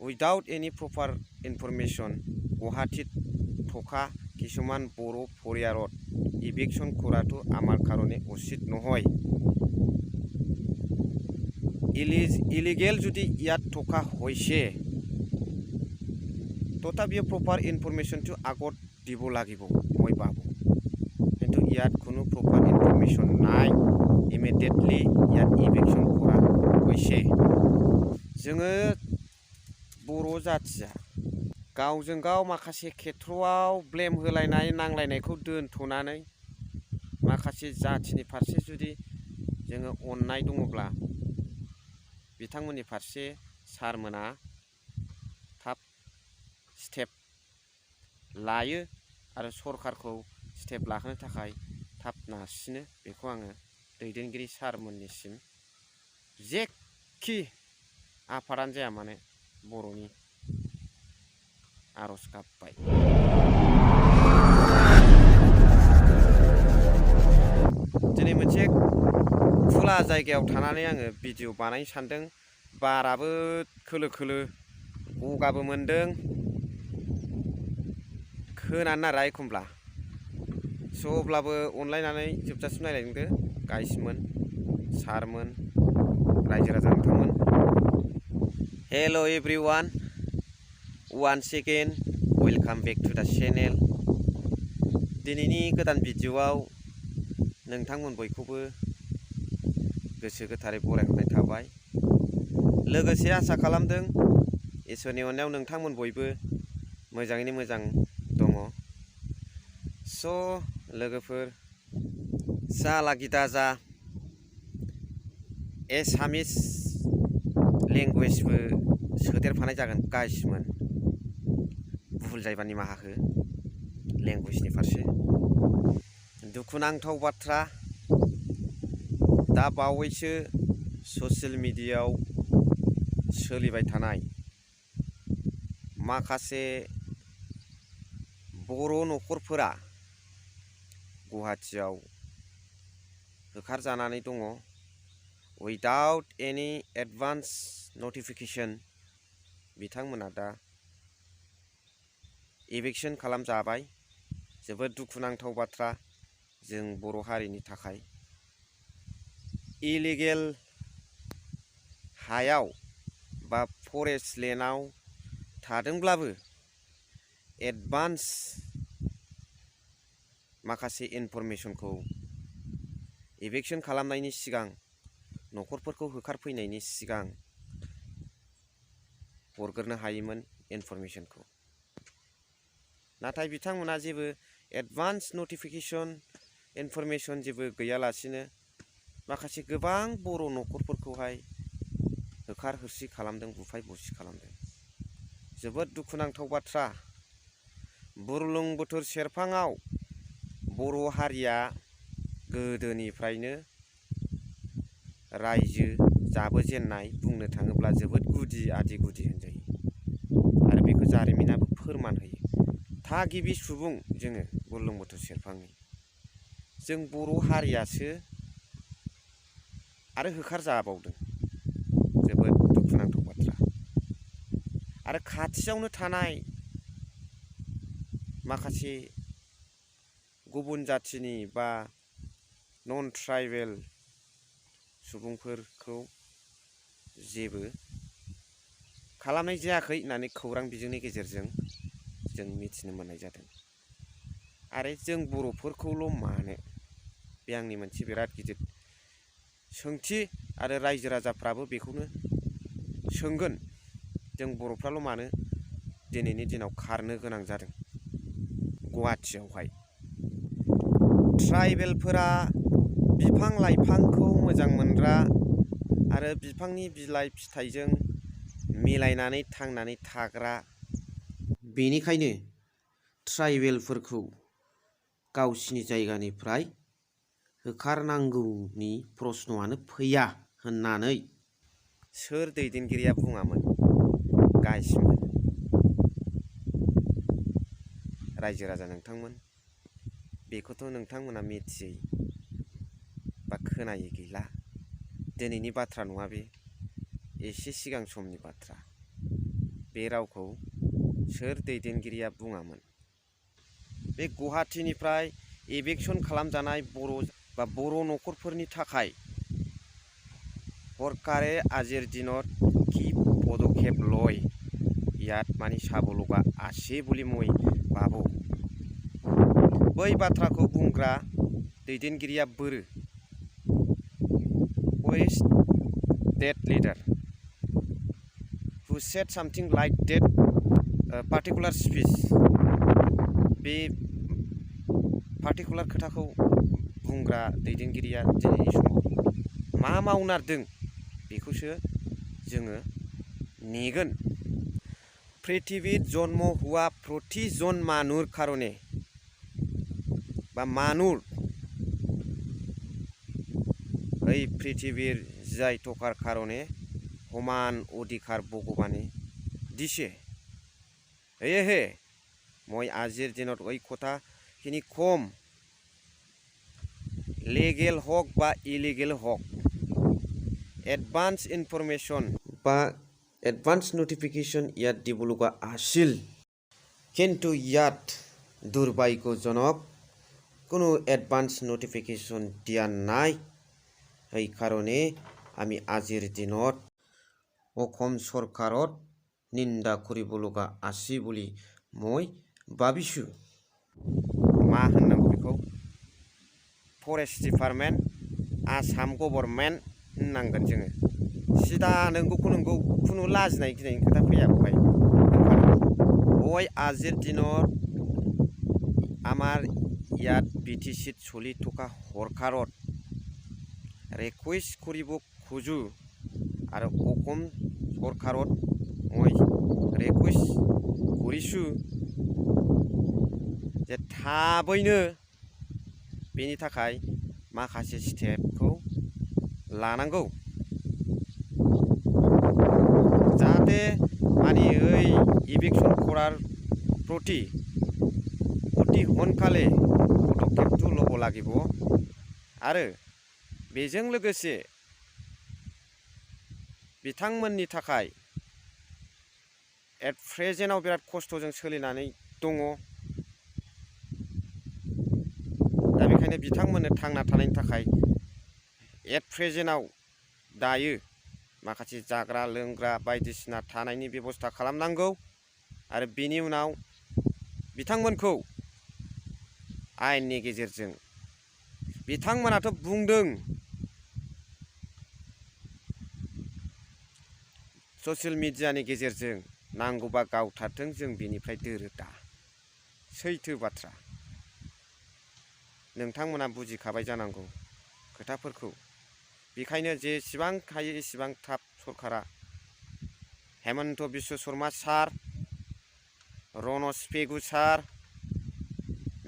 Without any प्रपार information Guwahati थका किसुमान बर' परियारत इभिकसन करातो आमार कारणे उचित নহয়। इलिगेल जुदि इयात थका होइसे तथापि प्रपार इनफरमेशन तो आगत দিব লাগিব মই ভাবো। কিন্তু ইয়াত কোনো प्रपार इनफरमेशन নাই इमिडिएटली ইয়াত इभिकसन करा होइसे। जोङो बर' जाथिया गावजों गाव माखासे खेथ्रआव ब्लेम होलायनाय नांलायनायखौ दोनथ'नानै माखासे जाथिनि फारसे जुदि जोङो अननाय दङब्ला बिथांमोननि फारसे सारमोना थाब स्टेप लायो आरो सरकारखौ स्टेप लाहोनो थाखाय थाब नारसिनो बेखौ आङो दैदेनगिरि सारमोननिसिम जेखि आफादानो जाया मानो बर'नि आर'ज गाबबाय। दिनै मोनसे खुला जायगायाव थानानै आङो भिडिअ बानायनो सानदों। बाराबो खोलो खोलो गगाबो मोनदों खोनानो नारा एखमब्ला स' अब्लाबो अनलायनानै जोबजासिम नायलायदो गाइसमोन सारमोन रायजो राजा नोंथांमोन। Hello' everyone once again welcome back to the channel. दिनैनि गोदान भिडिअआव नोंथांमोन बयखौबो गोसो गोथारै बरायहरनाय थाबाय। लोगोसे आसा खालामदों इसोरनि अननायाव नोंथांमोन बयबो मोजाङैनो मोजां दङ। स' लोगोफोर जालागि दाजा एसामिस लेंगुवेजबो सोदेरफानाय जागोन गाइसमोन। भुल जायोबा निमाहा हो लेंगुवेजनि फारसे। दुखुनांथाव बाथ्रा दा बावैसो ससियेल मिडियायाव सोलिबाय थानाय माखासे बर' न'खरफोरा गुवाहाटियाव होखारजानानै दङ उइदाउट एनि एडभान्स नटिफिकेशन। बिथांमोना दा इभिकसन खालामजाबाय। जोबोद दुखुनांथाव बाथ्रा जों बर' हारिनि थाखाय। इलिगेल हायाव बा फरेस्ट लेन्डआव थादोंब्लाबो एडभान्स माखासे इनफरमेशनखौ इभिकसन खालामनायनि सिगां न'खरफोरखौ होखारफैनायनि सिगां हरग्रोनो हायोमोन इनफरमेशनखौ। नाथाय बिथांमोना जेबो एडभान्स नटिफिकेशन इनफरमेशन जेबो गैयालासिनो माखासे गोबां बर' न'खरफोरखौहाय होखार होसि खालामदों बुफाय बुसि खालामदों। जोबोद दुखुनांथाव बाथ्रा। बुरलुंबुथुर सेरफाङाव बर' हारिया गोदोनिफ्रायनो रायजो जाबोजेननाय बुंनो थाङोब्ला जोबोद गुदि आदि गुदि होनजायो आरो बेखौ जारिमिनाबो फोरमान होयो। थागिबि सुबुं जोङो बुरलुंबुथुर सेरफांनि जों बर' हारियासो आरो होखारजाबावदों। जोबोद दुखुनांथाव बाथ्रा। आरो खाथियावनो थानाय माखासे गुबुन जाथिनि बा नन ट्राइबेल सुबुंफोरखौ जेबो खालामनाय जायाखै होननानै खौरां बिजोंनि गेजेरजों जों मिथिनो मोननाय जादों। आरो जों बर'फोरखौल' मानो बे आंनि मोनसे बिराद गिदिर सोंथि आरो रायजो राजाफ्राबो बेखौनो सोंगोन जों बर'फ्राल' मानो दिनैनि दिनाव खारनो गोनां जादों गुवाहाटियावहाय। ट्राइबेलफोरा बिफां लाइफांखौ मोजां मोनग्रा आरो बिफांनि बिलाइ फिथाइजों मिलायनानै थांनानै थाग्रा। बेनिखायनो ट्राइबेलफोरखौ गावसिनि जायगानिफ्राय होखारनांगौनि प्रश्नआनो फैया होननानै सोर दैदेनगिरिया बुङामोन? गाइसमोन। रायजो राजा नोंथांमोन बेखौथ' नोंथांमोना मिथियै बा खोनायै गैला। दिनैनि बाथ्रा नङा बे, एसे सिगां समनि बाथ्रा। बे रावखौ सोर दैदेनगिरिया बुङामोन। बे गुवाहाटीनिफ्राय एभिक्सन खालामजानाय बर' न'खरफोरनि थाखाय सरकारे आजिर दिनत कि पदक्षेप लय ইয়াত मानि साबलगा आसे বুলি মই भाबो। बै बाथ्राखौ बुंग्रा दैदेनगिरिया बोरो Who is that leader who said something like that particular speech? बे पार्टिकुलार खोथाखौ बुंग्रा दैदेनगिरिया दिनैनि समाव मा मावनारदों बेखौसो जोङो नेगोन। पृथिवीर जन्म हुआ प्रतिजन मानुर कारणे बा मानुर এই পৃথিবীর যাই টকাৰ কাৰণে সমান অধিকাৰ ভগৱানে দিছে। সেয়েহে মই আজিৰ দিনত এই কথাখিনি কম, লিগেল হওক বা ইলিগেল হওক, এডভান্স ইনফরমেশন বা এডভান্স নোটিফিকেশন ইয়াত দিব লগা আছিল, কিন্তু ইয়াত দুৰ্ভাগ্যজনক কোনো এডভান্স নোটিফিকেশন দিয়া নাই। এই কারণে আমি আজিৰ দিনত অসম চৰকাৰত নিন্দা কৰিব লগা আছে বুলি মই ভাবিছোঁ। मा होननांगौ बेखौ फरेस्ट डिपार्टमेन्ट आसाम गभर्नमेन्ट होननांगोन जोङो। सिदा नंगौखौ नंगौ, खुनु लाजिनाय गिनायनि खोथा फैया बेवहाय। ওই আজিৰ দিনত আমাৰ ইয়াত বিটিচিত চলি থকা সৰকাৰত ৰিকুৱেষ্ট কৰিব খোজো আৰু অসম চৰকাৰত মই ৰিকুৱেষ্ট কৰিছোঁ जे थाबैनो बेनि थाखाय माखासे स्टेपखौ लानांगौ, जाहाथे माने ओइ इभिक्सन करार प्रति अति सोनकाले पदक्षेपखौ ल'ब লাগিব आरो बेजों लोगोसे बिथांमोननि थाखाय एट प्रेजेन्टआव बिराद खस्थ'जों सोलिनानै दङ। दा बेखायनो बिथांमोननो थांना थानायनि थाखाय एट प्रेजेन्टआव दायो माखासे जाग्रा लोंग्रा बायदिसिना थानायनि बेबस्था खालामनांगौ आरो बेनि उनाव बिथांमोनखौ आयेननि गेजेरजों, बिथांमोनाथ' बुंदों ससियेल मिडियानि गेजेरजों नांगौबा गावथारथों जों बेनिफ्राय दोरोदा, सैथो बाथ्रा। नोंथांमोना बुजिखाबाय जानांगौ खोथाफोरखौ। बेखायनो जेसेबां हायो एसेबां थाब सरकारा हेमन्त बिश्व शर्मा सार, रनज पेगु सार,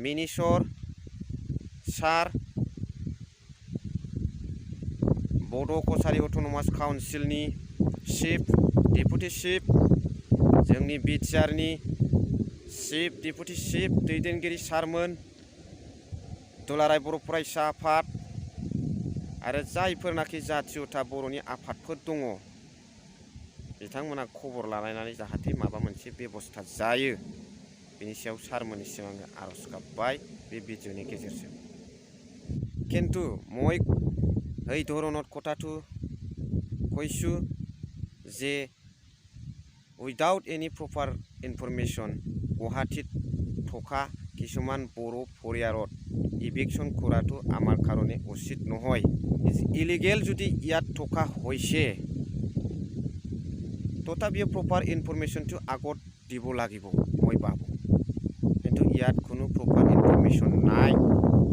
मिनिस्टर सार, बड' कसारि अट'नमास काउन्सिलनि चिफ, डेपुटि चिफ, जोंनि बिटिआरनि चिफ, डेपुटि चिफ दैदेनगिरि सारमोन, दुलाराय बर' फरायसा आफाद आरो जायफोरनाखि जाथियथा बर'नि आफादफोर दङ बिथांमोना खबर लालायनानै जाहाथे माबा मोनसे बेबस्था जायो बेनि सायाव सारमोननि सिगां आङो आर'ज गाबबाय बे भिडिअनि गेजेरजों। किन्तु মই এই ধৰণত কথাটো কৈছোঁ যে উইদাউট এনি প্ৰপাৰ ইনফৰমেশ্যন গুৱাহাটীত থকা কিছুমান বড়ো পৰিয়ালত ইভিকশ্যন কৰাটো আমাৰ কাৰণে উচিত নহয়। ইলিগেল যদি ইয়াত থকা হৈছে তথাপিও প্ৰপাৰ ইনফৰমেশ্যনটো আগত দিব লাগিব মই ভাবোঁ, কিন্তু ইয়াত কোনো প্ৰপাৰ ইনফৰমেশ্যন নাই।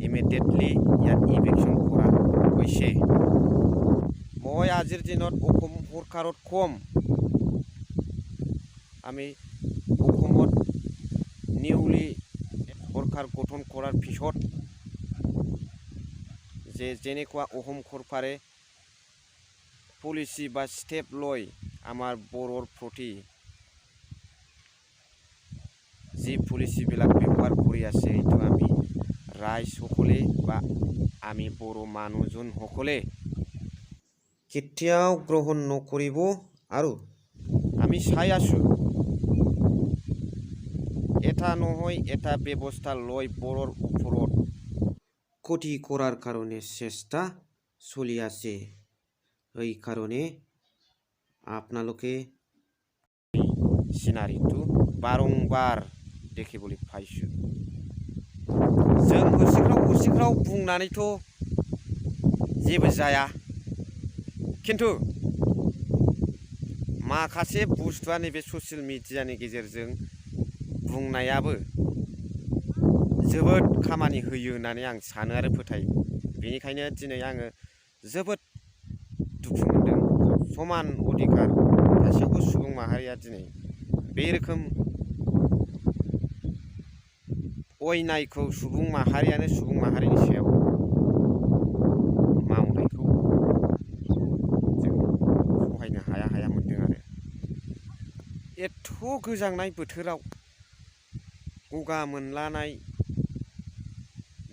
ইমিডিয়েটলি ইয়াত ইভিকশ্যন কৰা হৈছে। মই আজিৰ দিনত অসম চৰকাৰত কম, আমি অসমত নিউলি सरकार गठन करार पिছত जेनेकुवा अहम सरकारे पलिसि बा स्टेप लय आमार बर'र प्रति जी पलिसिबिलाक व्यवहार करि आछे एइटु आमी राइज सकले बा आमी बर' मानुहजन सकले केতিয়াও ग्रहण नकरिब आरो आमी चाइ आछो এটা নহয় এটা ব্যবস্থা লয় বড়োর ওপৰত ক্ষতি করার কারণে চেষ্টা চলি আছে। এই কারণে আপোনালোকে সিনারিটো बारंबार দেখিবলৈ পাইছোঁ। जों हसिख्राव बुंनानैथ' जेबो जाया, खिन्थु माखासे बुस्थुआ नैबे ससियेल मिडियानि गेजेरजों बुंनायाबो जोबोद खामानि होयो होननानै आं सानो आरो फोथायो। बेनिखायनो दिनै आङो जोबोद दुखु मोनदों। समान अधिकार गासैबो सुबुं माहारिया दिनै बे रोखोम अयनायखौ सुबुं माहारियानो सुबुं माहारिनि सायाव मावनायखौ जों सहायनो हाया मोनदों आरो। एथ' गोजांनाय बोथोराव गगा मोनलानाय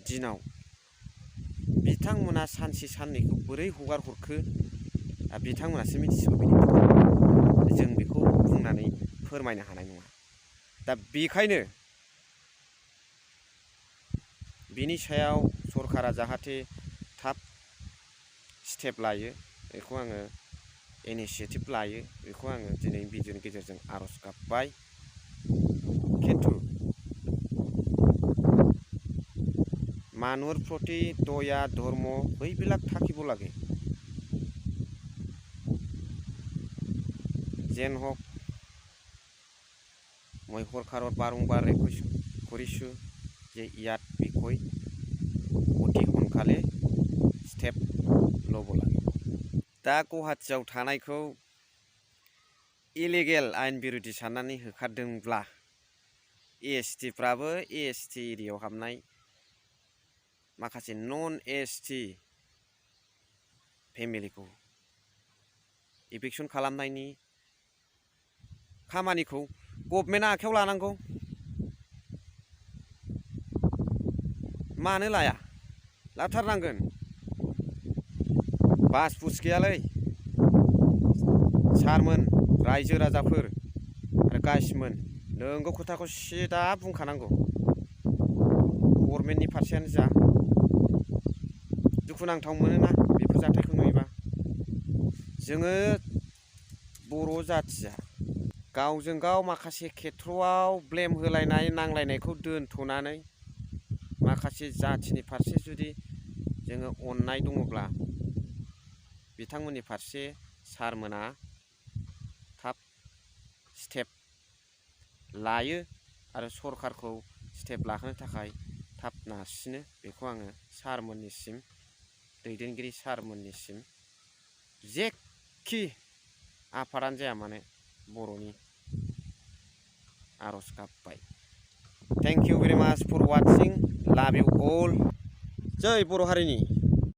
दिनाव बिथांमोना सानसे साननैखौ बोरै हगार हरखो बिथांमोनासो मिथिसिगौ। जों बेखौ बुंनानै फोरमायनो हानाय नङा। दा बेखायनो बिनि सायाव सरकारा जाहाथे थाब स्टेप लायो, बेखौ आङो इनिशिएटिभ लायो, बेखौ आङो दिनै भिडिअनि गेजेरजों आर'ज गाबबाय। खिन्थु মানুহৰ প্ৰতি দয়া ধৰ্ম এইবিলাক থাকিব লাগে। যেন হওক মই সৰকাৰত বাৰম্বাৰ ৰিকুৱেষ্ট কৰিছোঁ যে ইয়াত বিষয় অতি সোনকালে स्टेप ল'ব লাগে। दा गुवाहाटियाव थानायखौ इलिगेल आयेन बिरोधि साननानै होखारदोंब्ला एसटिफ्राबो एसटि एरियायाव हाबनाय माखासे नन एसटि फेमिलिखौ इभिक्सन खालामनायनि खामानिखौ गभर्नमेन्टआ आखायाव लानांगौ। मानो लाया? लाथारनांगोन। बास बुस गैयालै सारमोन, रायजो राजाफोर आरो गासिमोन नोंगौ खोथाखौ सिदा बुंखानांगौ। गभर्नमेन्टनि फारसेयानो जा दुखुनांथाव मोनोना बेफोर जाथायखौ नुयोबा। जोङो बर' जाथिया गावजों गाव माखासे खेथ्रआव ब्लेम होलायनाय नांलायनायखौ दोनथ'नानै माखासे जाथिनि फारसे जुदि जोङो अननाय दङब्ला बिथांमोननि फारसे सारमोना थाब स्टेप लायो आरो सरकारखौ स्टेप लाहोनो थाखाय थाब नारसिनो, बेखौ आङो सारमोननिसिम, दैदेनगिरि सारमोननिसिम, जेखि आफादानो जाया मानो बर'नि आर'ज गाबबाय। थेंक इउ भेरि माच फर वाचिं। लाभ इउ अल। जै बर' हारिनि।